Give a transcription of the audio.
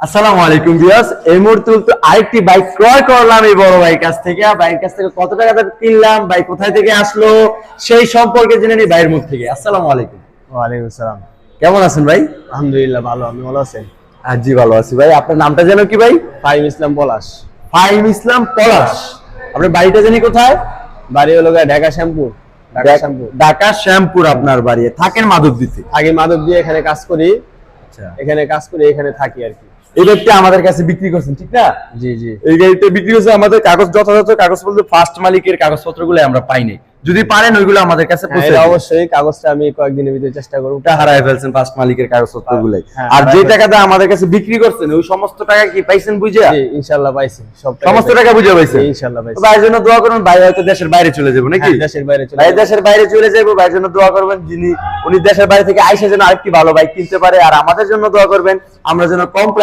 আসসালামু আলাইকুম ভিউয়ার্স, এই মুহূর্তে তো আরেকটি বাইক ক্রয় করলাম এই বড় ভাইয়ের কাছ থেকে। ভাইয়ের কাছ থেকে কত টাকা দিয়ে কিনলাম, বাইক কোথায় থেকে আসলো সেই সম্পর্কে জেনে নিই ভাইয়ের মুখ থেকে। আসসালামু আলাইকুম। ওয়ালাইকুম আসসালাম। কেমন আছেন ভাই? আলহামদুলিল্লাহ ভালো, আপনি ভালো আছেন? জি ভালো আছি ভাই। আপনার নামটা যেন কি ভাই? ফাহিম ইসলাম পলাশ। ফাহিম ইসলাম পলাশ। আপনার বাড়িটা জানি কোথায়? বাড়ি হলো ঢাকা শ্যামপুর। ঢাকা শ্যামপুর আপনার বাড়ি, থাকেন মাধবদীতে? আগে মাদক দিয়ে এখানে কাজ করি, আচ্ছা, এখানে থাকি আর কি। এই গাড়িটা আমাদের কাছে বিক্রি করছেন ঠিক না? জি জি। এই গাড়িটা বিক্রি করছে, আমাদের কাগজ যথাযথ কাগজপত্র ফার্স্ট মালিকের কাগজপত্রগুলো আমরা পাইনি। যদি পারেন ওইগুলো আমাদের কাছে পৌঁছে দিন। অবশ্যই কাগজটা আমি কয়েকদিনের ভিতরে চেষ্টা করব। ওটা হারায় ফেলছেন ফার্স্ট মালিকের কাগজপত্রগুলো। হ্যাঁ, আর যে হারায় টাকাটা আমাদের কাছে বিক্রি করছেন ওই সমস্ত টাকা কি পাইছেন বুঝা? জি ইনশাআল্লাহ পাইছি, সমস্ত টাকা বুঝে পাইছেন? ইনশাআল্লাহ পাইছি। ভাইয়ের জন্য দোয়া করবেন, ভাই হয়তো দেশের বাইরে চলে যাবে নাকি? হ্যাঁ, দেশের বাইরে চলে ভাই যাবো। দেশের বাইরে চলে যাবে, ভাইয়ের জন্য দোয়া করবেন উনি দেশের বাইরে থেকে আইসা যেন আরেকটি ভালো বাইক কিনতে পারে। আর আমাদের জন্য দোয়া করবেন আমরা যেন কম প্রাইস